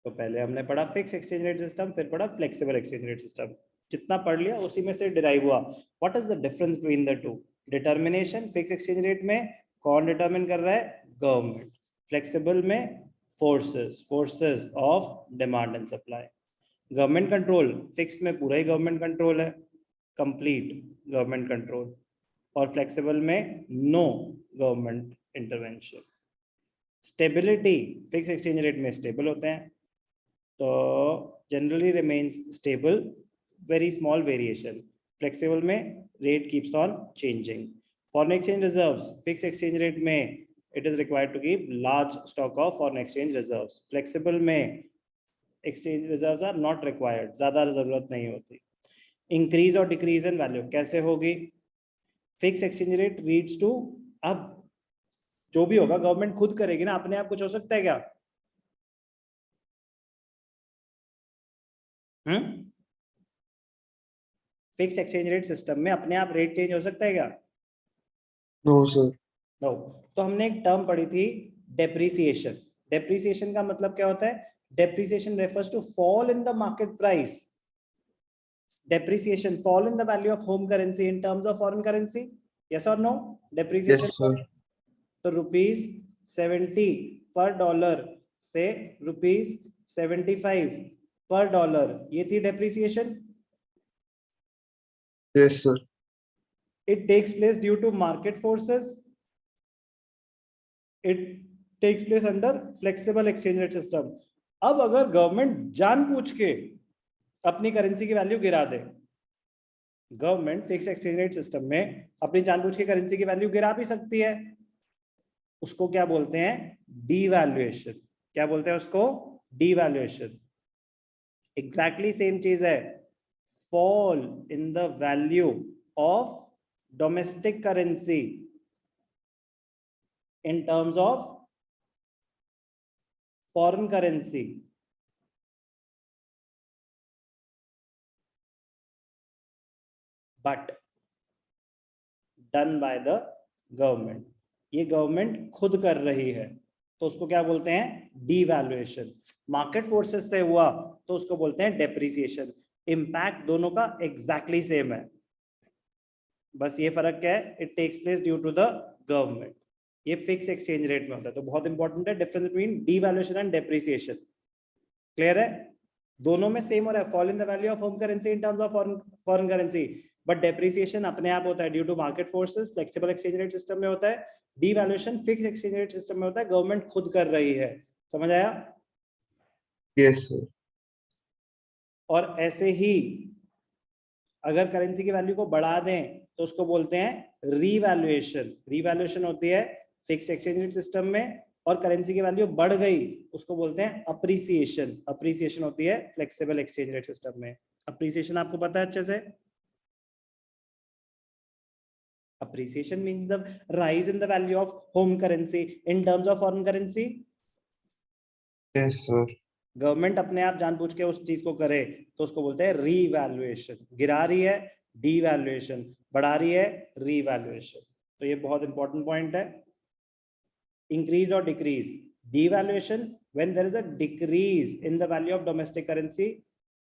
तो पहले हमने पढ़ा फिक्स एक्सचेंज रेट सिस्टम, फिर पढ़ा फ्लेक्सिबल एक्सचेंज रेट सिस्टम। जितना पढ़ लिया उसी में से डिराइव हुआ। What is the difference between the two? Determination fix exchange rate में कौन डिटर्मिन कर रहा है? गवर्नमेंट। फ्लेक्सिबल में forces of demand and supply. Government control, fixed में पूरा ही गवर्नमेंट कंट्रोल है, कंप्लीट गवर्नमेंट कंट्रोल, और फ्लेक्सिबल में no government intervention. Stability, fix exchange rate में स्टेबल होते हैं, तो generally remains stable, very small variation. Flexible में rate keeps on changing. Foreign exchange reserves, fix exchange rate में it is required to keep large stock of foreign exchange reserves. Flexible में exchange reserves are not required, ज़्यादा ज़रूरत नहीं होती। Increase और decrease in value कैसे होगी? Fixed exchange rate leads to, अब जो भी होगा गवर्नमेंट खुद करेगी ना, अपने आप कुछ हो सकता है क्या? फिक्स एक्सचेंज रेट सिस्टम में अपने आप रेट चेंज हो सकता है क्या? No sir. नो। तो हमने एक टर्म पढ़ी थी, डेप्रिसिएशन। डेप्रिसिएशन का मतलब क्या होता है? Depreciation refers to fall in the market price. Depreciation, fall in the value of home currency in terms of foreign currency. Yes or no? Depreciation. Yes sir. तो ₹70 पर डॉलर से ₹75 पर डॉलर, ये थी depreciation. Yes sir. It takes place due to market forces. It takes place under flexible exchange rate system. अब अगर government जानबूझ के अपनी करेंसी की वैल्यू गिरा दे, government fix exchange rate system में अपनी जानबूझ के करेंसी की वैल्यू गिरा भी सकती है, उसको क्या बोलते हैं? डीवैल्यूएशन। क्या बोलते हैं उसको? डीवैल्यूएशन। एग्जैक्टली सेम चीज है, fall in the value of domestic currency in terms of foreign currency. But done by the government, ये गवर्नमेंट खुद कर रही है, तो उसको क्या बोलते हैं? डीवैल्यूएशन। मार्केट फोर्सेस से हुआ तो उसको बोलते हैं डेप्रिसिएशन। इंपैक्ट दोनों का एग्जैक्टली सेम है, बस ये फर्क क्या है? It takes place due to the government. ये फिक्स एक्सचेंज रेट में होता है, तो बहुत इंपॉर्टेंट है difference between devaluation and depreciation. Clear है? दोनों में सेम हो रहा है, fall in the value of home currency in terms of foreign currency, but depreciation अपने आप होता है due to market forces, flexible exchange rate system में होता है। Devaluation fix exchange rate system में होता है, गवर्नमेंट खुद कर रही है। समझ आया? Yes sir. और ऐसे ही अगर करेंसी की वैल्यू को बढ़ा दें तो उसको बोलते हैं रीवैल्यूएशन। रीवैल्यूएशन होती है फिक्स एक्सचेंज रेट सिस्टम में, और करेंसी की वैल्यू बढ़ गई उसको बोलते हैं अप्रिसिएशन। अप्रिसिएशन होती है फ्लेक्सिबल एक्सचेंज रेट सिस्टम में। अप्रिसिएशन आपको पता है अच्छे से? Appreciation means the rise in the value of home currency in terms of foreign currency. Yes sir. Government अपने आप जानबूझ के उस चीज को करे तो उसको बोलते हैं रीवैल्यूएशन। गिरा रही है डीवैल्यूएशन, बढ़ा रही है रीवैल्यूएशन। तो ये बहुत इंपॉर्टेंट पॉइंट है। इंक्रीज और decrease, devaluation when there is a decrease in the value of domestic currency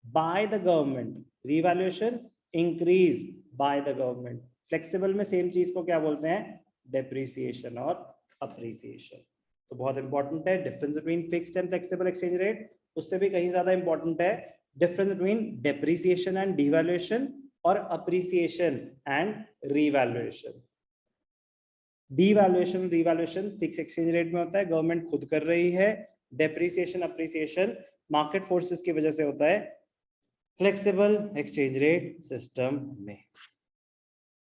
by the government, revaluation increase by the government. Flexible में सेम चीज को क्या बोलते हैं? डेप्रिसिएशन और अप्रिसिएशन। तो बहुत इंपॉर्टेंट है difference between fixed and flexible exchange rate. उससे भी कहीं ज्यादा इंपॉर्टेंट है difference between depreciation and devaluation और appreciation and revaluation. Devaluation revaluation fix exchange rate में होता है, गवर्नमेंट खुद कर रही है। डेप्रिसिएशन अप्रिसिएशन मार्केट फोर्सेस की वजह से होता है फ्लेक्सिबल एक्सचेंज रेट सिस्टम में।